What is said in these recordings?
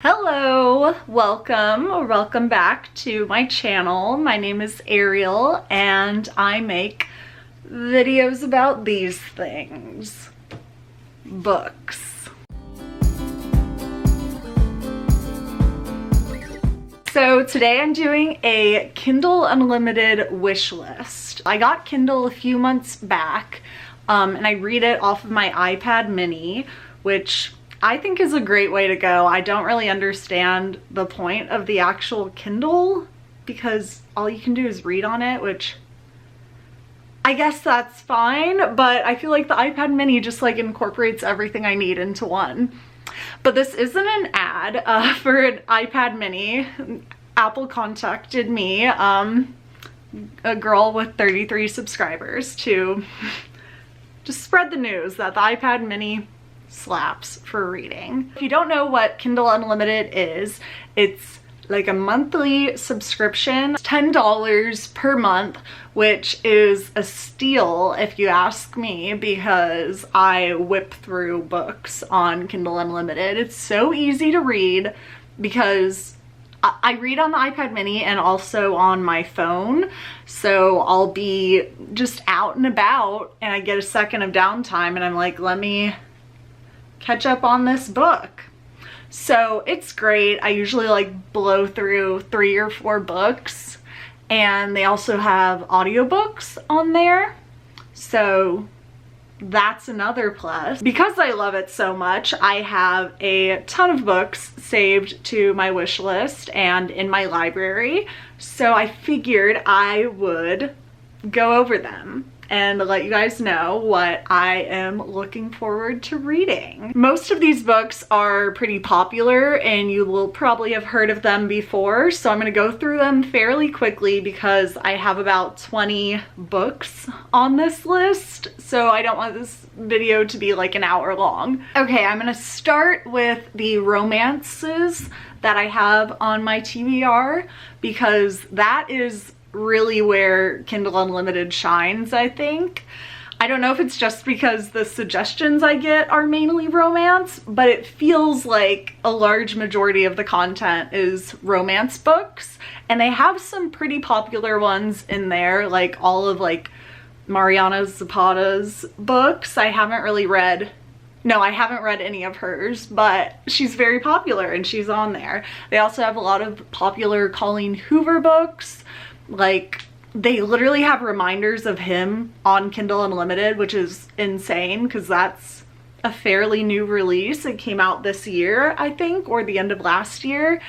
Hello, welcome back to my channel. My name is Ariel and I make videos about these things. Books. So today I'm doing a Kindle Unlimited wish list. I got Kindle a few months back and I read it off of my iPad mini, which I think is a great way to go. I don't really understand the point of the actual Kindle because all you can do is read on it, which I guess that's fine, but I feel like the iPad mini just like incorporates everything I need into one. But this isn't an ad for an iPad mini. Apple contacted me, a girl with 33 subscribers, to just spread the news that the iPad mini slaps for reading. If you don't know what Kindle Unlimited is, it's like a monthly subscription. It's $10 per month, which is a steal if you ask me, because I whip through books on Kindle Unlimited. It's so easy to read because I read on the iPad mini and also on my phone, so I'll be just out and about and I get a second of downtime and I'm like, let me catch up on this book. So it's great. I usually like blow through 3 or 4 books, and they also have audiobooks on there, so that's another plus. Because I love it so much, I have a ton of books saved to my wish list and in my library, so I figured I would go over them and let you guys know what I am looking forward to reading. Most of these books are pretty popular and you will probably have heard of them before, so I'm gonna go through them fairly quickly because I have about 20 books on this list, so I don't want this video to be like an hour long. Okay, I'm gonna start with the romances that I have on my TBR because that is really where Kindle Unlimited shines, I think. I don't know if it's just because the suggestions I get are mainly romance, but it feels like a large majority of the content is romance books, and they have some pretty popular ones in there, like all of like Mariana Zapata's books. I haven't read any of hers, but she's very popular and she's on there. They also have a lot of popular Colleen Hoover books. Like, they literally have reminders of him on Kindle Unlimited, which is insane because that's a fairly new release. It came out this year, I think, or the end of last year.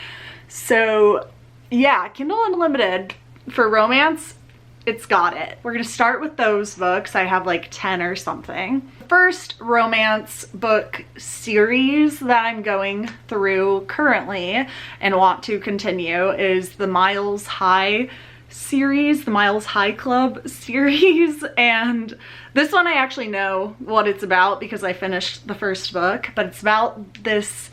So yeah, Kindle Unlimited for romance, it's got it. We're gonna start with those books. I have like 10 or something. First romance book series that I'm going through currently and want to continue is the Miles High series, the Miles High Club series, and this one I actually know what it's about because I finished the first book, but it's about this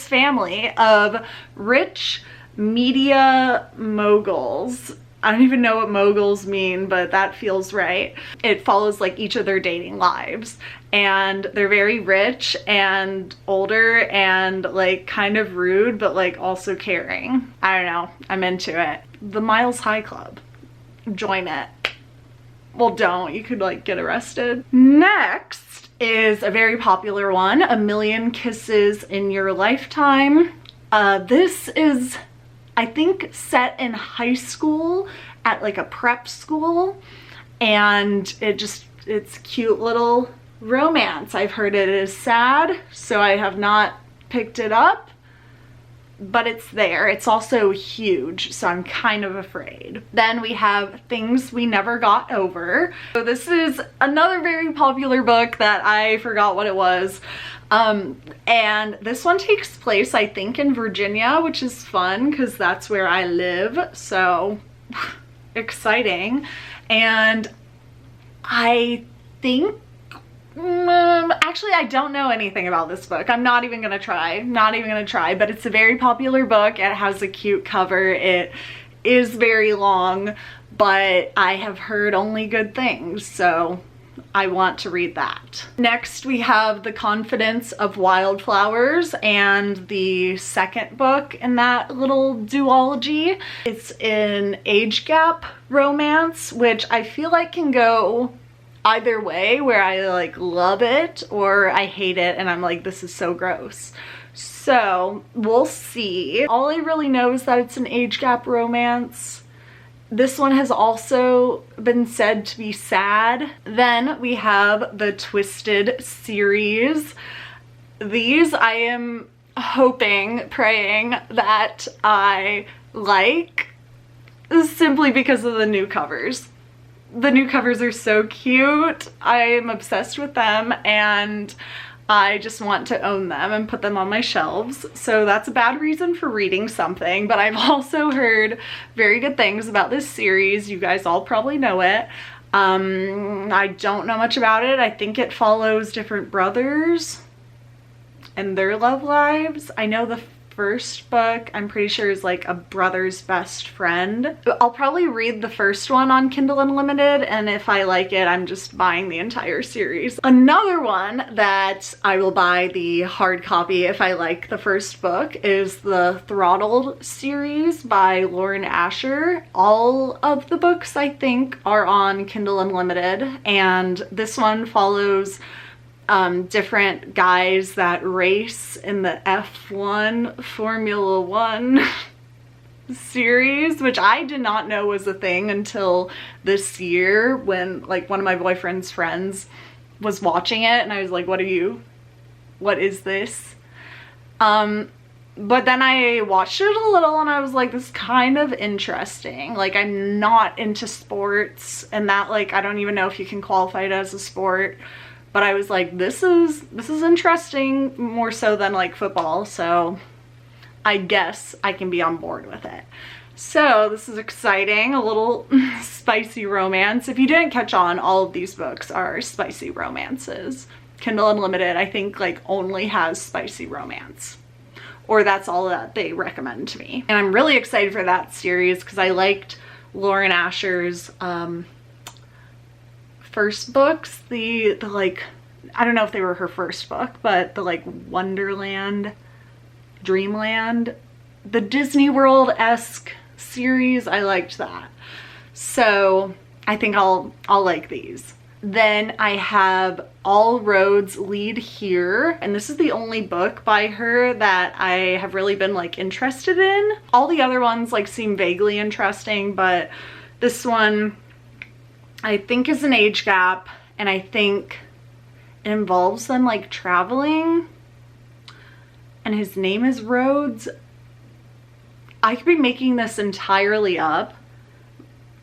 family of rich media moguls. I don't even know what moguls mean, but that feels right. It follows like each of their dating lives, and they're very rich and older and like kind of rude, but like also caring. I don't know, I'm into it. The Miles High Club, join it. Well, don't, you could like get arrested. Next is a very popular one, A Million Kisses in Your Lifetime. This is, I think, set in high school at like a prep school, and it's cute little romance. I've heard it is sad, so I have not picked it up, but it's there. It's also huge, so I'm kind of afraid. Then we have Things We Never Got Over. So this is another very popular book that I forgot what it was. And this one takes place, I think, in Virginia, which is fun because that's where I live, so exciting. And I think, actually I don't know anything about this book. I'm not even gonna try, but it's a very popular book. It has a cute cover. It is very long, but I have heard only good things, so I want to read that. Next, we have The Confidence of Wildflowers, and the second book in that little duology. It's an age gap romance, which I feel like can go either way, where I like love it or I hate it and I'm like, this is so gross. So we'll see. All I really know is that it's an age gap romance. This one has also been said to be sad. Then we have the Twisted series. These I am hoping, praying that I like, simply because of the new covers. The new covers are so cute. I am obsessed with them and I just want to own them and put them on my shelves. So that's a bad reason for reading something, but I've also heard very good things about this series. You guys all probably know it. I don't know much about it. I think it follows different brothers and their love lives. I know the first book, I'm pretty sure, is like a brother's best friend. I'll probably read the first one on Kindle Unlimited, and if I like it, I'm just buying the entire series. Another one that I will buy the hard copy if I like the first book is the Throttle series by Lauren Asher. All of the books, I think, are on Kindle Unlimited, and this one follows different guys that race in the F1 Formula One series, which I did not know was a thing until this year when like one of my boyfriend's friends was watching it and I was like, what is this? But then I watched it a little and I was like, this is kind of interesting. Like, I'm not into sports and that, like, I don't even know if you can qualify it as a sport. But I was like, this is interesting, more so than like football, so I guess I can be on board with it. So this is exciting, a little spicy romance. If you didn't catch on, all of these books are spicy romances. Kindle Unlimited, I think, like only has spicy romance, or that's all that they recommend to me. And I'm really excited for that series because I liked Lauren Asher's first books, the like, I don't know if they were her first book, but the like Wonderland, Dreamland, the Disney World-esque series, I liked that. So I think I'll like these. Then I have All Roads Lead Here, and this is the only book by her that I have really been like interested in. All the other ones like seem vaguely interesting, but this one I think is an age gap, and I think it involves them like traveling, and his name is Rhodes. I could be making this entirely up,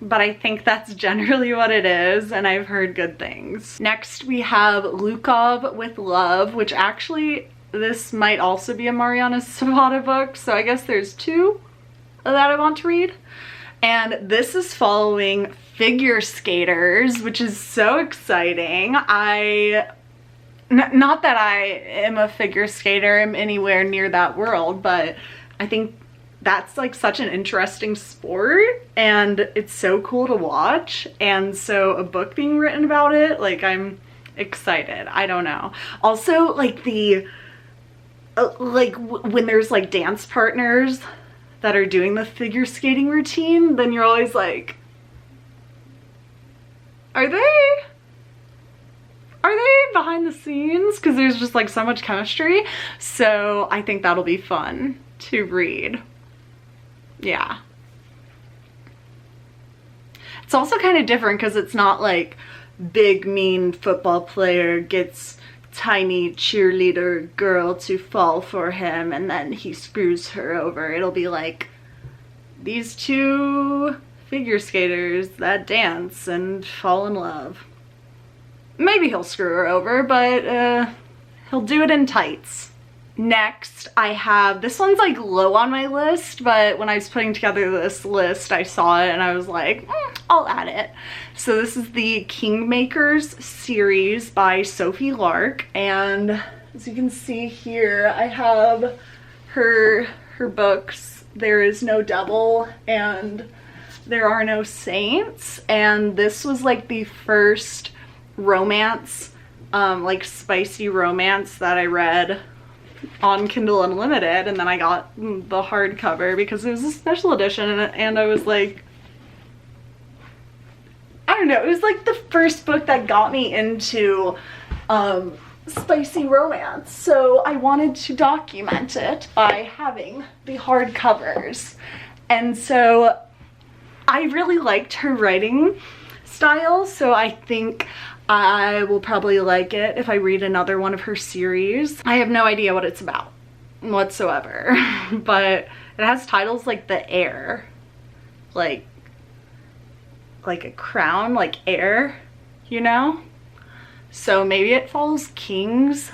but I think that's generally what it is, and I've heard good things. Next we have Lukov with Love, which actually this might also be a Mariana Zapata book, so I guess there's two that I want to read. And this is following figure skaters, which is so exciting. Not that I am a figure skater, am anywhere near that world, but I think that's like such an interesting sport and it's so cool to watch. And so a book being written about it, like, I'm excited. I don't know. Also, like when there's like dance partners that are doing the figure skating routine, then you're always like, are they behind the scenes? Because there's just like so much chemistry. So I think that'll be fun to read. Yeah. It's also kind of different because it's not like big mean football player gets tiny cheerleader girl to fall for him and then he screws her over. It'll be like these two figure skaters that dance and fall in love. Maybe he'll screw her over, but he'll do it in tights. Next, I have, this one's like low on my list, but when I was putting together this list, I saw it and I was like, I'll add it. So this is the Kingmakers series by Sophie Lark, and as you can see here, I have her books, There Is No Devil and There Are No Saints, and this was like the first romance, like spicy romance that I read on Kindle Unlimited, and then I got the hardcover because it was a special edition, and I was like, I don't know, it was like the first book that got me into spicy romance, so I wanted to document it by having the hardcovers. And so I really liked her writing style, so I think I will probably like it if I read another one of her series. I have no idea what it's about whatsoever, but it has titles like The Heir, like a crown, like heir, you know? So maybe it follows kings,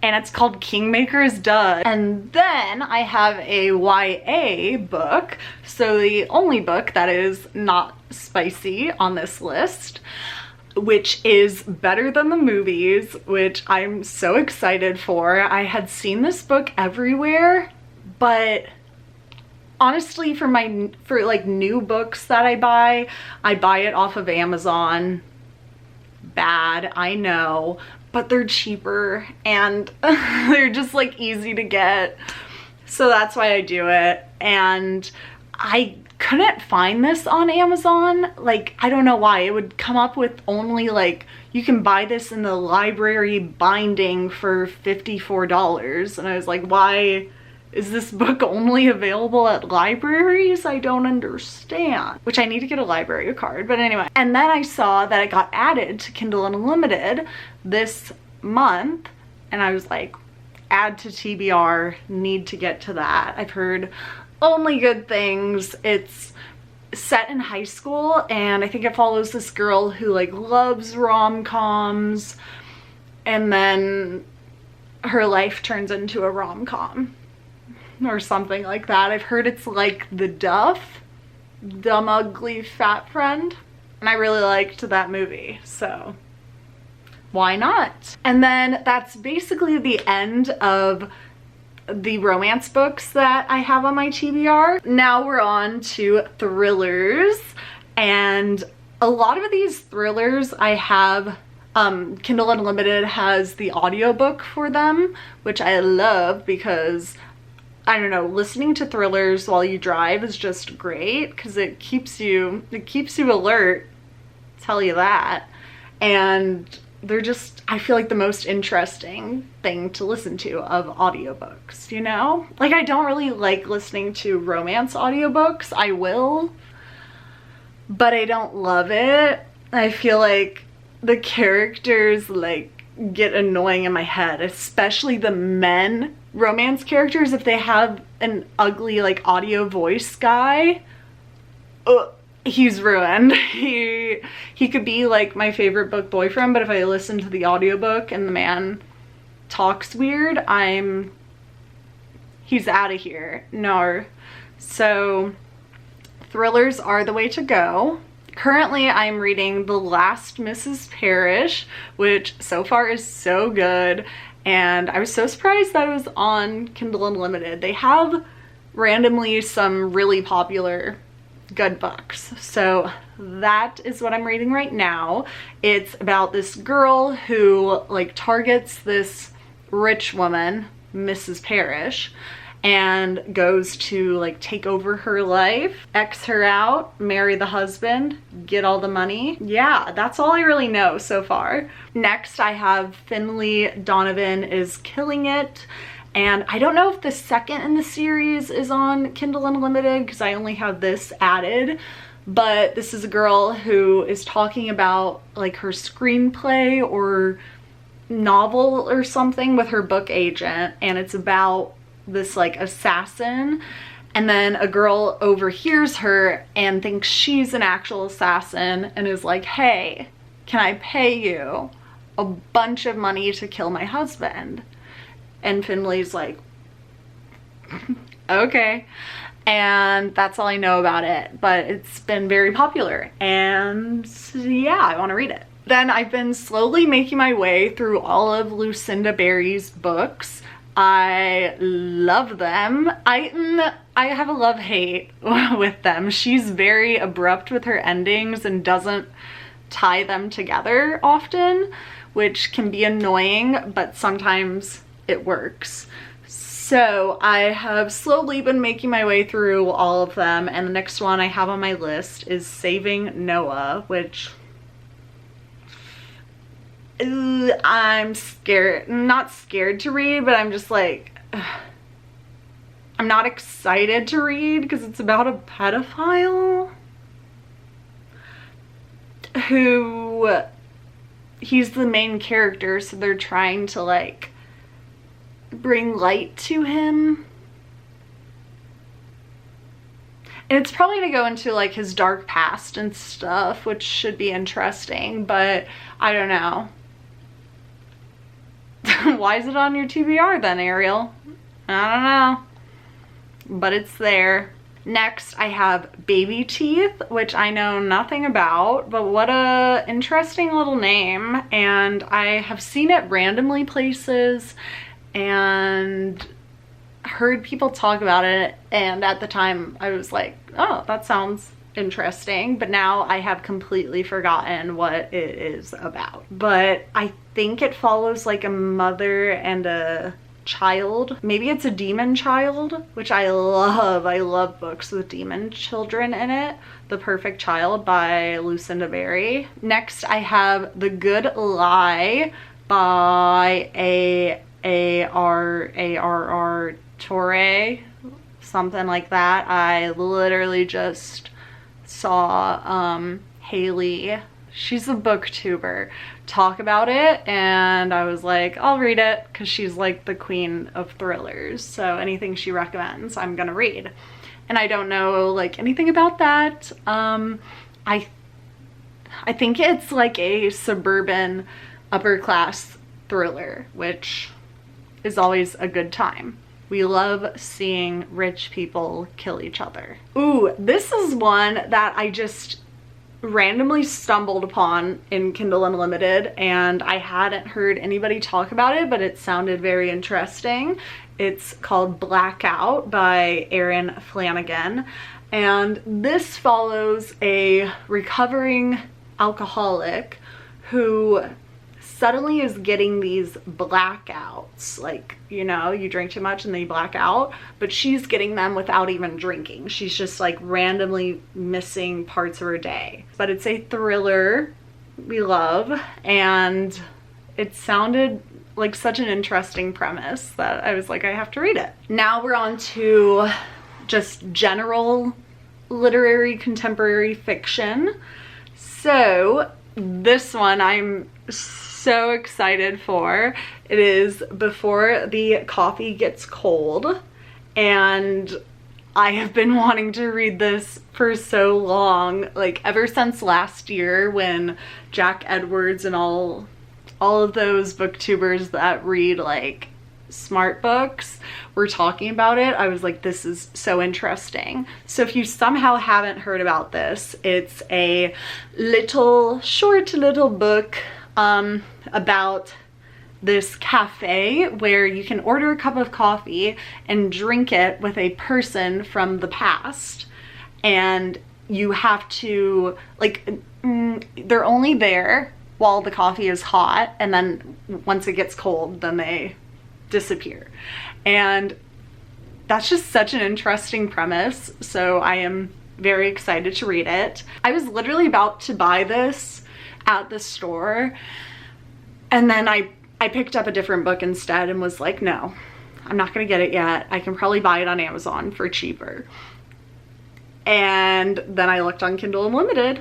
and it's called Kingmakers, duh. And then I have a YA book, so the only book that is not spicy on this list, which is better than the movies, which I'm so excited for. I had seen this book everywhere, but honestly, for like new books that I buy it off of Amazon. Bad, I know, but they're cheaper and they're just like easy to get, so that's why I do it. And I couldn't find this on Amazon. Like, I don't know why. It would come up with only like, you can buy this in the library binding for $54, and I was like, why is this book only available at libraries? I don't understand. Which I need to get a library card, but anyway. And then I saw that it got added to Kindle Unlimited this month, and I was like, add to TBR, need to get to that. I've heard only good things. It's set in high school, and I think it follows this girl who like loves rom-coms, and then her life turns into a rom-com or something like that. I've heard it's like The Duff, Dumb Ugly Fat Friend, and I really liked that movie, so why not? And then that's basically the end of the romance books that I have on my TBR. Now we're on to thrillers, and a lot of these thrillers I have, Kindle Unlimited has the audiobook for them, which I love because, I don't know, listening to thrillers while you drive is just great because it keeps you alert, tell you that. And they're just, I feel like, the most interesting thing to listen to of audiobooks, you know? Like, I don't really like listening to romance audiobooks. I will, but I don't love it. I feel like the characters like get annoying in my head, especially the men romance characters. If they have an ugly like audio voice guy, he's ruined. He could be like my favorite book boyfriend, but if I listen to the audiobook and the man talks weird, he's out of here. No. So thrillers are the way to go. Currently I'm reading The Last Mrs. Parrish, which so far is so good, and I was so surprised that it was on Kindle Unlimited. They have randomly some really popular good books, so that is what I'm reading right now. It's about this girl who like targets this rich woman, Mrs. Parrish, and goes to like take over her life, X her out, marry the husband, get all the money. Yeah, that's all I really know so far. Next I have Finley Donovan is Killing It, and I don't know if the second in the series is on Kindle Unlimited because I only have this added, but this is a girl who is talking about like her screenplay or novel or something with her book agent, and it's about this like assassin, and then a girl overhears her and thinks she's an actual assassin and is like, hey, can I pay you a bunch of money to kill my husband? And Finley's like, okay. And that's all I know about it, but it's been very popular, and yeah, I want to read it. Then I've been slowly making my way through all of Lucinda Berry's books. I love them. I have a love-hate with them. She's very abrupt with her endings and doesn't tie them together often, which can be annoying, but sometimes it works. So I have slowly been making my way through all of them, and the next one I have on my list is Saving Noah, which I'm scared, not scared to read, but I'm just like, I'm not excited to read because it's about a pedophile who, he's the main character, so they're trying to like bring light to him. And it's probably gonna go into like his dark past and stuff, which should be interesting, but I don't know. Why is it on your TBR then, Ariel? I don't know, but it's there. Next, I have Baby Teeth, which I know nothing about, but what a interesting little name. And I have seen it randomly places and heard people talk about it. And at the time I was like, oh, that sounds interesting. But now I have completely forgotten what it is about. But I think it follows like a mother and a child. Maybe it's a demon child, which I love. I love books with demon children in it. The Perfect Child by Lucinda Berry. Next, I have The Good Lie by A.R.R. Torre, something like that. I literally just saw Haley, she's a booktuber, talk about it, and I was like, I'll read it because she's like the queen of thrillers, so anything she recommends I'm gonna read. And I don't know like anything about that. I think it's like a suburban upper class thriller, which is always a good time. We love seeing rich people kill each other. Ooh, this is one that I just randomly stumbled upon in Kindle Unlimited, and I hadn't heard anybody talk about it, but it sounded very interesting. It's called Blackout by Erin Flanagan, and this follows a recovering alcoholic who suddenly is getting these blackouts, like, you know, you drink too much and then you black out, but she's getting them without even drinking. She's just like randomly missing parts of her day. But it's a thriller we love, and it sounded like such an interesting premise that I was like, I have to read it. Now we're on to just general literary contemporary fiction. So this one I'm so excited for. It is Before the Coffee Gets Cold, and I have been wanting to read this for so long, like ever since last year when Jack Edwards and all of those booktubers that read like smart books were talking about it. I was like, this is so interesting. So if you somehow haven't heard about this, it's a short little book about this cafe where you can order a cup of coffee and drink it with a person from the past, and you have to like, they're only there while the coffee is hot, and then once it gets cold then they disappear. And that's just such an interesting premise, so I am very excited to read it. I was literally about to buy this at the store, and then I picked up a different book instead and was like, no, I'm not gonna get it yet. I can probably buy it on Amazon for cheaper. And then I looked on Kindle Unlimited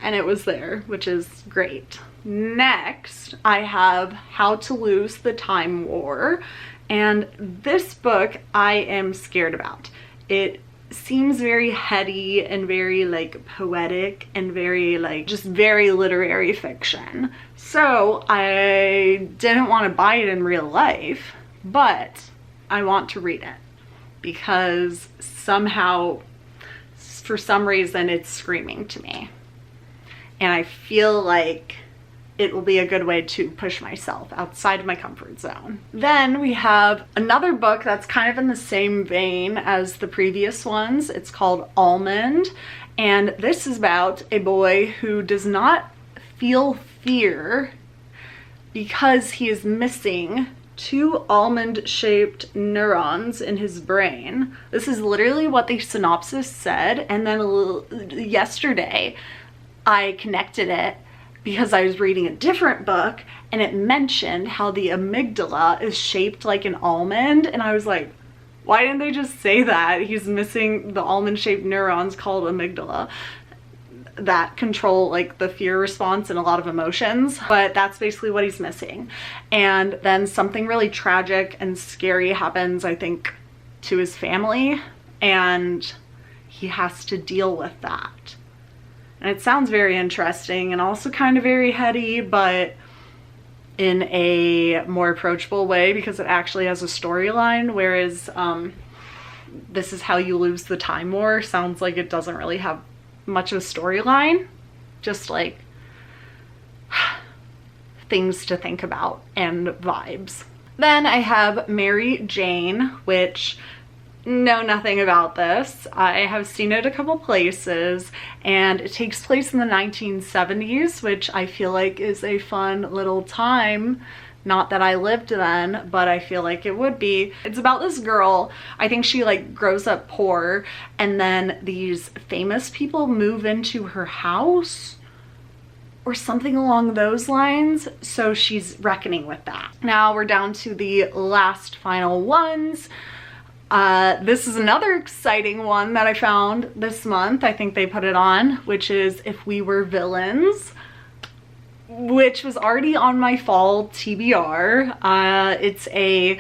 and it was there, which is great. Next, I have How to Lose the Time War, and this book I am scared about. It seems very heady and very like poetic and very like just very literary fiction. So I didn't want to buy it in real life, but I want to read it because somehow, for some reason, it's screaming to me. And I feel like it will be a good way to push myself outside of my comfort zone. Then we have another book that's kind of in the same vein as the previous ones. It's called Almond, and this is about a boy who does not feel fear because he is missing 2 almond-shaped neurons in his brain. This is literally what the synopsis said, and then yesterday I connected it because I was reading a different book and it mentioned how the amygdala is shaped like an almond, and I was like, why didn't they just say that? He's missing the almond-shaped neurons called amygdala that control like the fear response and a lot of emotions, but that's basically what he's missing. And then something really tragic and scary happens, I think, to his family, and he has to deal with that. And it sounds very interesting and also kind of very heady, but in a more approachable way because it actually has a storyline, whereas This Is How You Lose the Time War sounds like it doesn't really have much of a storyline, just like things to think about and vibes. Then I have Mary Jane, which know nothing about this. I have seen it a couple places, and it takes place in the 1970s, which I feel like is a fun little time. Not that I lived then, but I feel like it would be. It's about this girl. I think she like grows up poor, and then these famous people move into her house or something along those lines. So she's reckoning with that. Now we're down to the last final ones. This is another exciting one that I found this month. I think they put it on, which is If We Were Villains, which was already on my fall TBR. It's a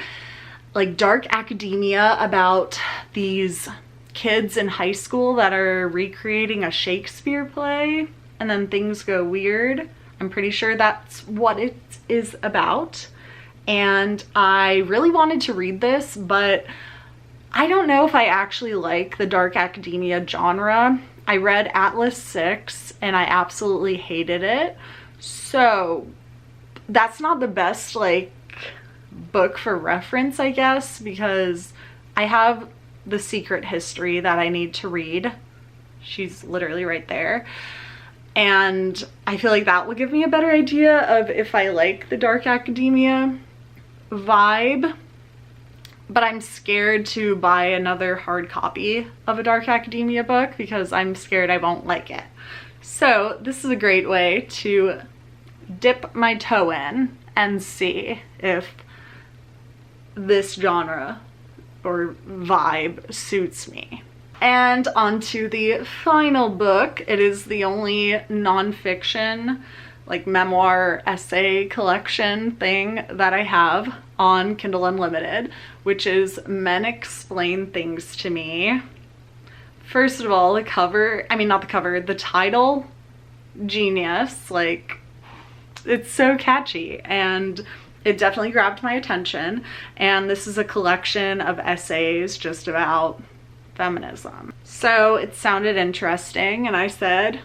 like dark academia about these kids in high school that are recreating a Shakespeare play, and then things go weird. I'm pretty sure that's what it is about. And I really wanted to read this, but I don't know if I actually like the dark academia genre. I read Atlas 6 and I absolutely hated it. So that's not the best like book for reference, I guess, because I have The Secret History that I need to read. She's literally right there. And I feel like that will give me a better idea of if I like the dark academia vibe. But I'm scared to buy another hard copy of a dark academia book because I'm scared I won't like it. So this is a great way to dip my toe in and see if this genre or vibe suits me. And on to the final book. It is the only nonfiction, like memoir essay collection thing that I have on Kindle Unlimited, which is Men Explain Things to Me. First of all, the cover, I mean not the cover, the title, genius. Like, it's so catchy and it definitely grabbed my attention. And this is a collection of essays just about feminism. So it sounded interesting and I said,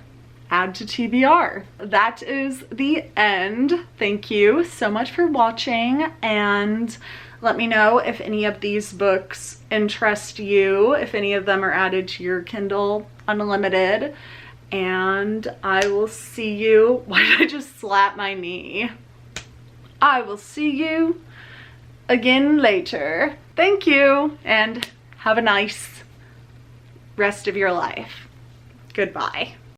add to TBR. That is the end. Thank you so much for watching, and let me know if any of these books interest you, if any of them are added to your Kindle Unlimited, and I will see you. Why did I just slap my knee? I will see you again later. Thank you, and have a nice rest of your life. Goodbye.